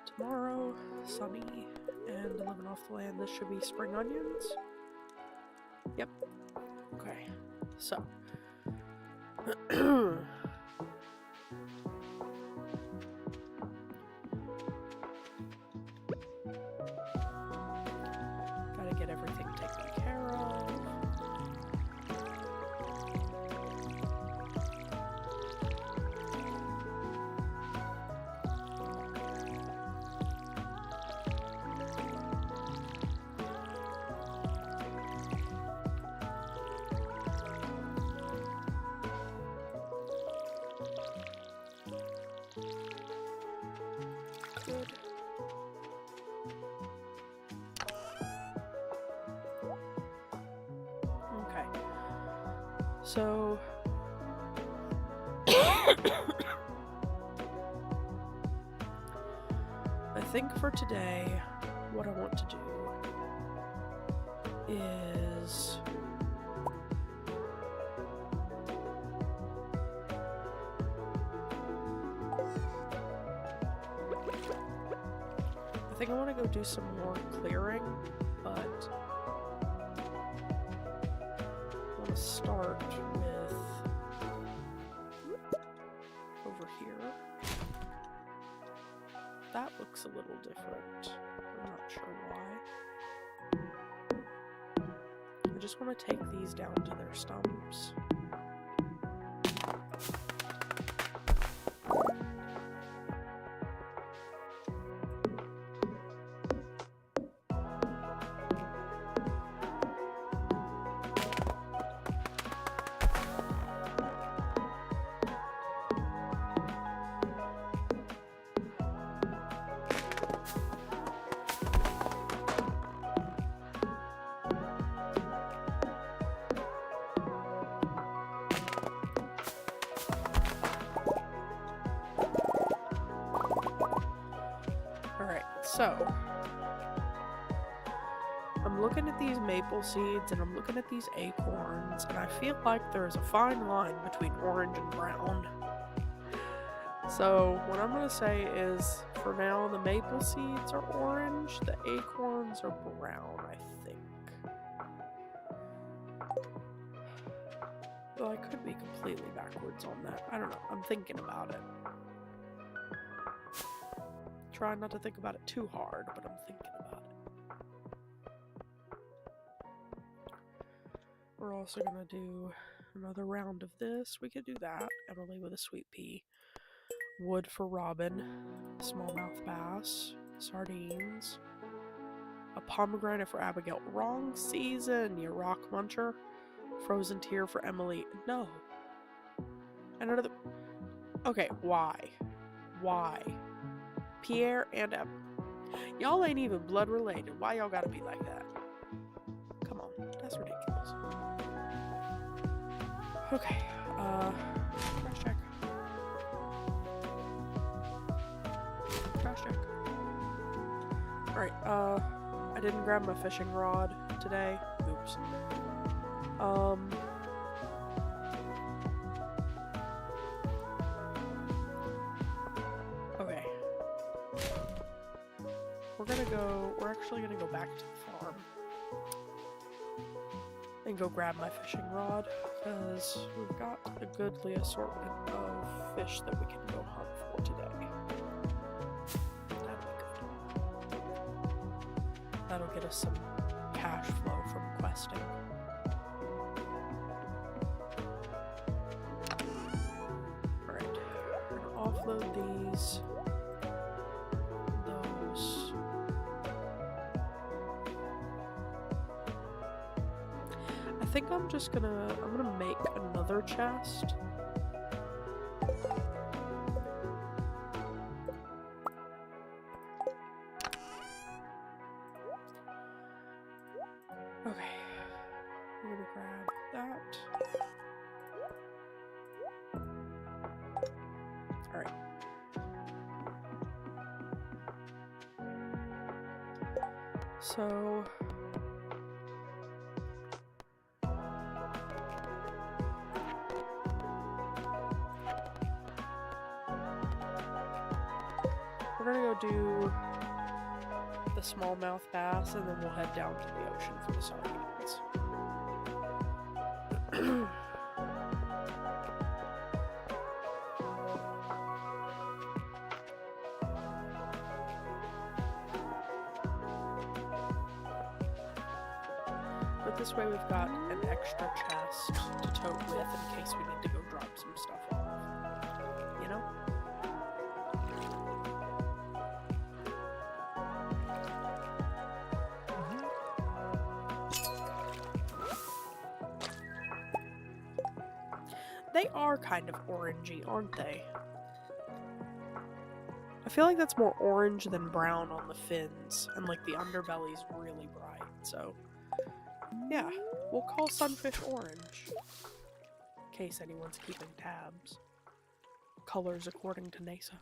tomorrow, sunny, and living off the land. This should be spring onions. Yep. Okay, so. Gotta get everything taken care of. Good. Okay. So I think for today, what I want to do is I think I want to go do some more clearing, but I want to start with over here. That looks a little different. I'm not sure why. I just want to take these down to their stumps. So, I'm looking at these maple seeds and I'm looking at these acorns, and I feel like there's a fine line between orange and brown. So, what I'm going to say is, for now, the maple seeds are orange, the acorns are brown, I think. Though I could be completely backwards on that. I don't know. I'm thinking about it. Try not to think about it too hard, but I'm thinking about it. We're also gonna do another round of this. We could do that. Emily with a sweet pea. Wood for Robin. Smallmouth bass. Sardines. A pomegranate for Abigail. Wrong season, you rock muncher. Frozen tear for Emily. No. And another. Okay, why? Why? Pierre and y'all ain't even blood related. Why y'all gotta be like that? Come on, that's ridiculous. Okay, trash check. Trash check. Alright, I didn't grab my fishing rod today. Oops. We're actually gonna go back to the farm and go grab my fishing rod, because we've got a goodly assortment of fish that we can go hunt for today. That'll be good. That'll get us some cash flow from questing. Alright, we're gonna offload these. I think I'm gonna make another chest. Okay, I'm gonna grab that. Alright. So we're gonna go do the smallmouth bass, and then we'll head down to the ocean for the sardines. But this way we've got an extra chest to tote with in case we need to go drop some stuff off. You know? They are kind of orangey, aren't they? I feel like that's more orange than brown on the fins, and like the underbelly's really bright, so yeah, we'll call sunfish orange, in case anyone's keeping tabs. Colors according to Neysa.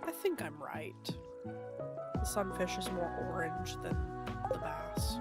I think I'm right. The sunfish is more orange than the bass.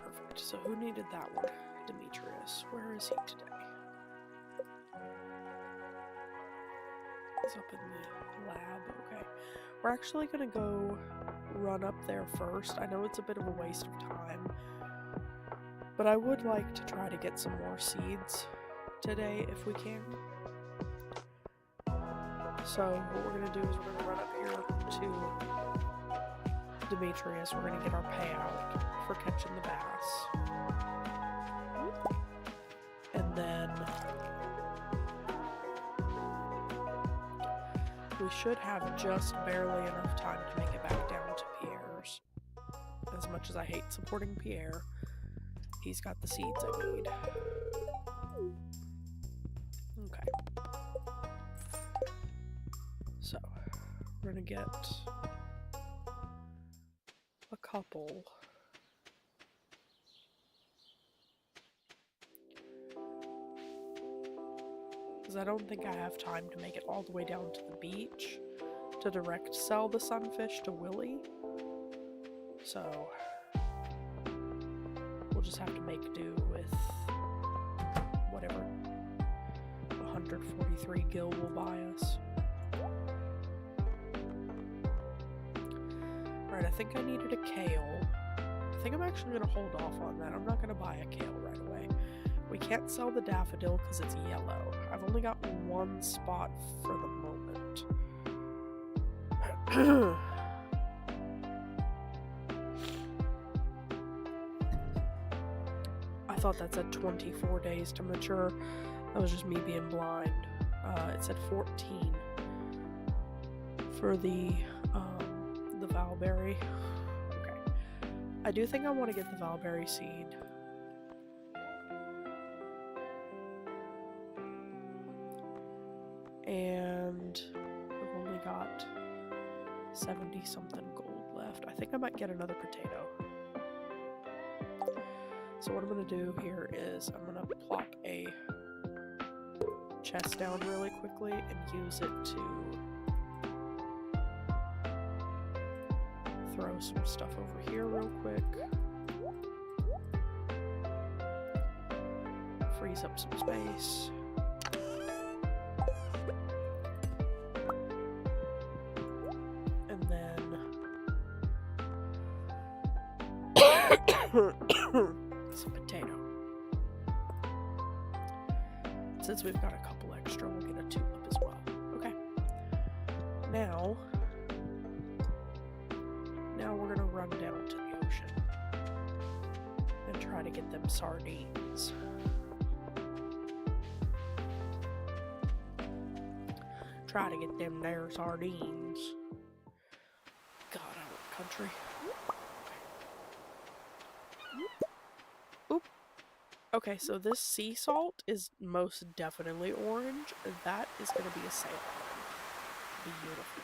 Perfect. So who needed that one? Demetrius. Where is he today? He's up in the lab. Okay. We're actually gonna go run up there first. I know it's a bit of a waste of time, but I would like to try to get some more seeds today if we can. So what we're going to do is we're going to run up here to Demetrius. We're going to get our payout for catching the bass. And then we should have just barely enough time to make it back down to Pierre's. As much as I hate supporting Pierre, he's got the seeds I need. Okay. So, we're gonna get a couple. Because I don't think I have time to make it all the way down to the beach to direct sell the sunfish to Willie. So, we'll just have to make do with whatever 143 gil will buy us. Alright, I think I needed a kale. I think I'm actually going to hold off on that. I'm not going to buy a kale right away. We can't sell the daffodil because it's yellow. I've only got one spot for the moment. I thought that said 24 days to mature. That was just me being blind. It said 14 for the Valberry. Okay. I do think I want to get the Valberry seed. And I've only got 70 something gold left. I think I might get another potato. So what I'm going to do here is I'm going to plop a chest down really quickly and use it to throw some stuff over here real quick. Frees up some space. And then some potato. Since we've got a couple extra, we'll get a tulip as well. Okay. Now we're gonna run down to the ocean and try to get them sardines. Try to get them there sardines. God, I went country. Oop. Okay, so this sea salt is most definitely orange. That is going to be a salmon. Beautiful.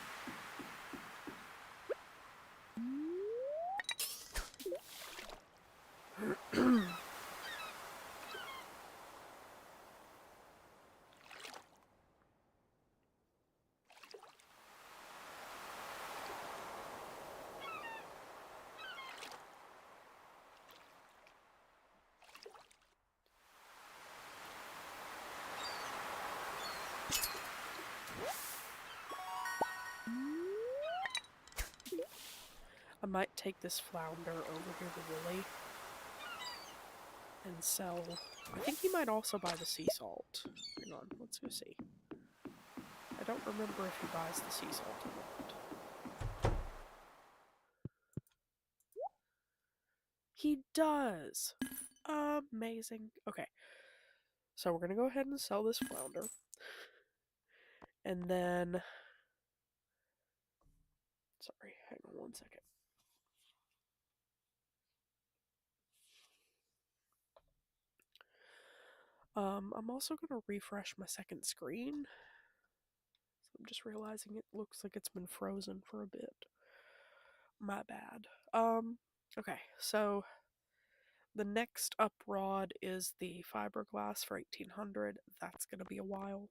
I might take this flounder over here to Willie and sell. I think he might also buy the sea salt. Hang on, let's go see. I don't remember if he buys the sea salt or not. He does! Amazing. Okay, so we're gonna go ahead and sell this flounder. And then... Sorry, hang on one second. I'm also going to refresh my second screen. So I'm just realizing it looks like it's been frozen for a bit. My bad. Okay, so the next up rod is the fiberglass for 1800. That's going to be a while.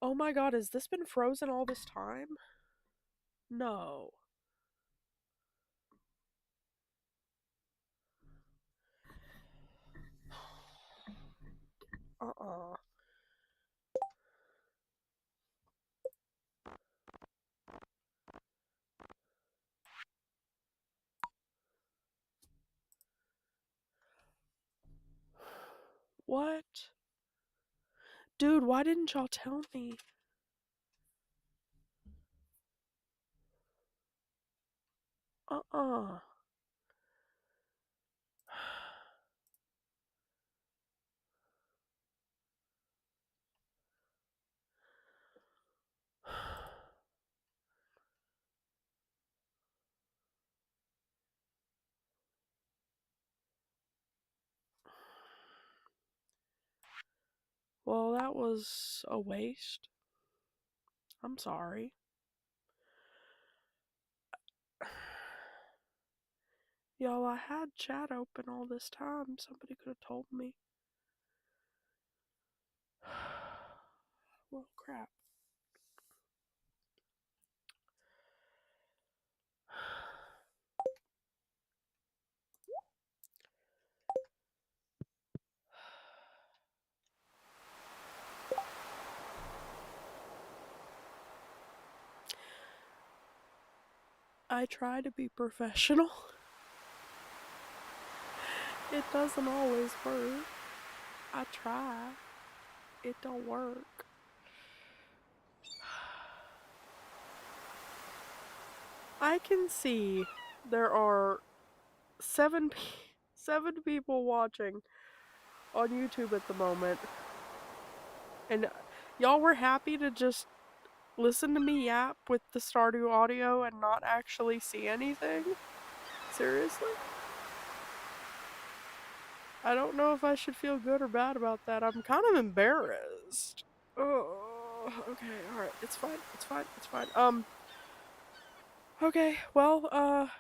Oh my god, has this been frozen all this time? No. What? Dude, why didn't y'all tell me? Well, that was a waste. I'm sorry. Y'all, I had chat open all this time. Somebody could have told me. Well, crap. I try to be professional. It doesn't always work. I try. It don't work. I can see there are seven people watching on YouTube at the moment. And y'all were happy to just listen to me yap with the Stardew audio and not actually see anything? Seriously? I don't know if I should feel good or bad about that. I'm kind of embarrassed. Oh, okay, alright. It's fine. It's fine. It's fine. Okay, well,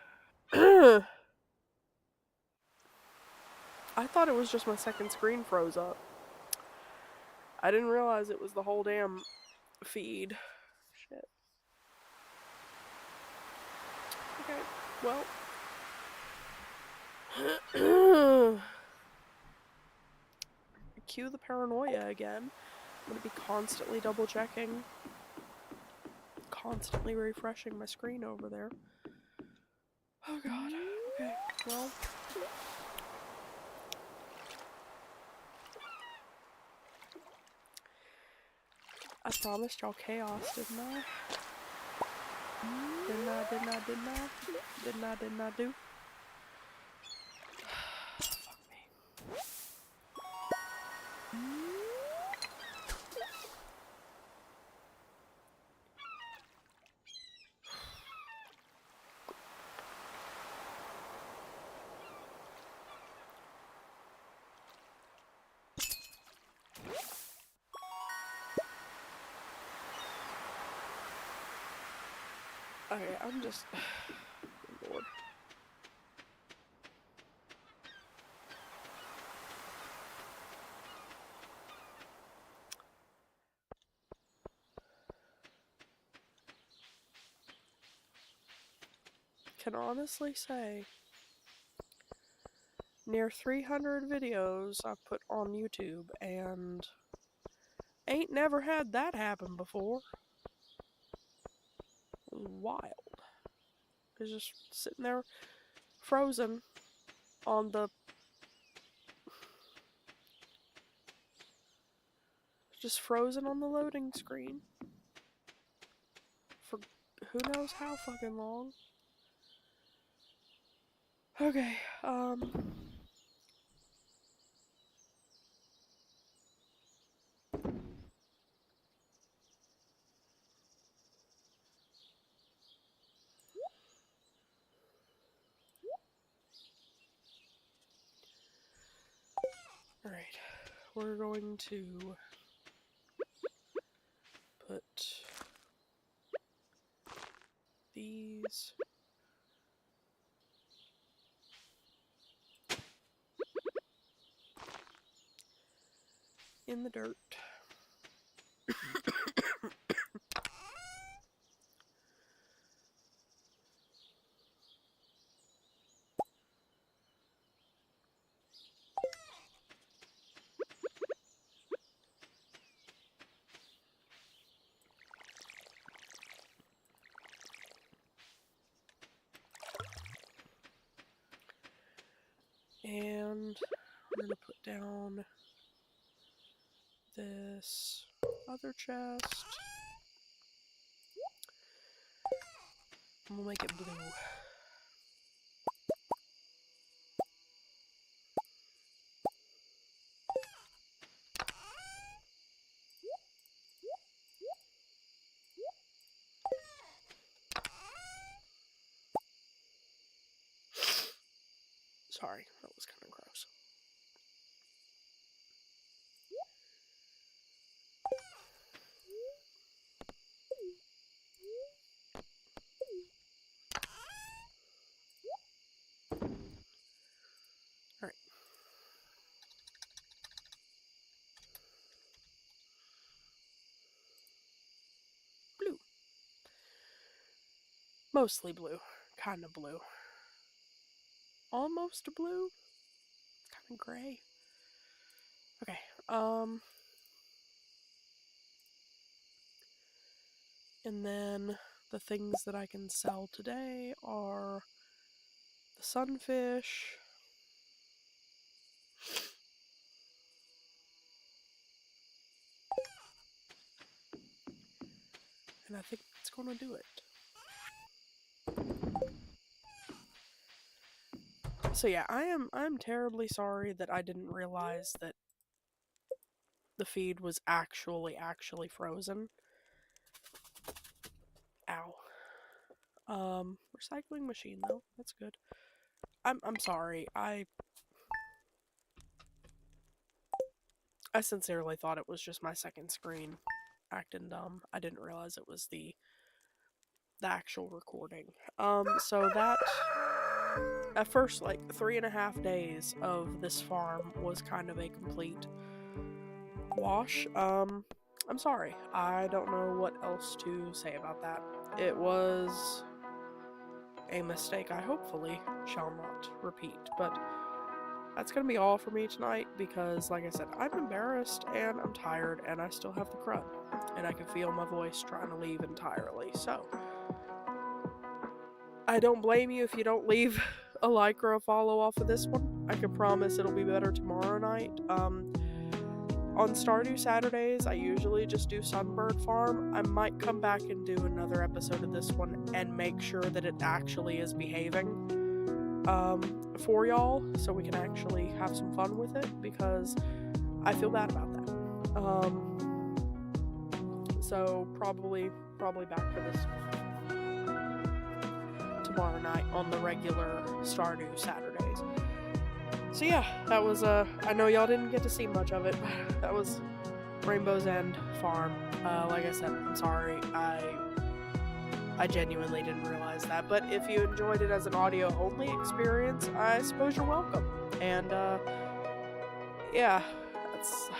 I thought it was just my second screen froze up. I didn't realize it was the whole damn feed. Shit. Okay, well. Cue the paranoia again. I'm gonna be constantly double checking. Constantly refreshing my screen over there. Oh god. Okay, well. I promised y'all chaos, didn't I? Didn't I do? Fuck me. Okay, I'm just... Lord. Can honestly say, near 300 videos I've put on YouTube, and ain't never had that happen before. It was wild. It's just sitting there frozen on the... Just frozen on the loading screen. For who knows how fucking long. Okay, alright. We're going to put these in the dirt. And we're gonna put down this other chest. And we'll make it blue. Sorry, that was kind of gross. Alright. Blue. Mostly blue. Kind of blue. Almost blue. Kind of gray. Okay, and then the things that I can sell today are the sunfish, and I think that's gonna do it. So yeah, I'm terribly sorry that I didn't realize that the feed was actually frozen. Ow. Recycling machine though, that's good. I'm sorry. I sincerely thought it was just my second screen acting dumb. I didn't realize it was the actual recording. So that at first, like, 3.5 days of this farm was kind of a complete wash. I'm sorry. I don't know what else to say about that. It was a mistake I hopefully shall not repeat, but that's gonna be all for me tonight because, like I said, I'm embarrassed and I'm tired and I still have the crud, and I can feel my voice trying to leave entirely, so I don't blame you if you don't leave a like or a follow off of this one. I can promise it'll be better tomorrow night. On Stardew Saturdays, I usually just do Sunbird Farm. I might come back and do another episode of this one and make sure that it actually is behaving for y'all, so we can actually have some fun with it, because I feel bad about that. So probably back for this tomorrow night on the regular Stardew Saturdays. So yeah, that was I know y'all didn't get to see much of it. That was Rainbow's End Farm. Like I said, I'm sorry. I genuinely didn't realize that. But if you enjoyed it as an audio-only experience, I suppose you're welcome. And yeah, that's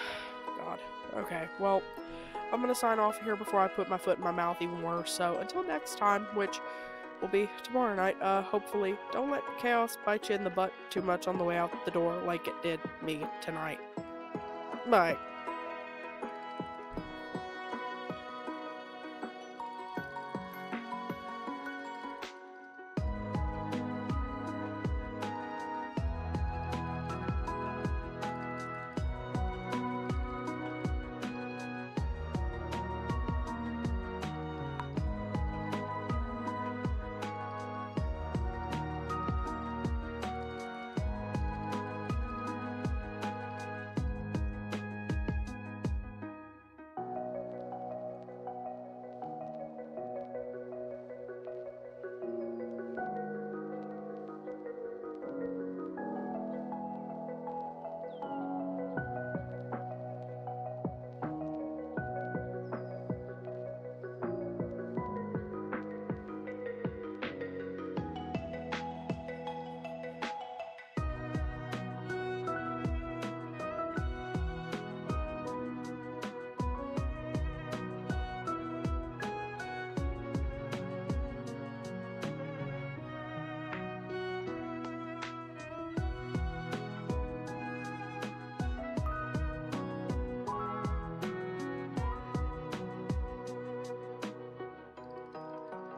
God. Okay, well, I'm gonna sign off here before I put my foot in my mouth even worse. So until next time, which will be tomorrow night, hopefully don't let chaos bite you in the butt too much on the way out the door like it did me tonight. Bye.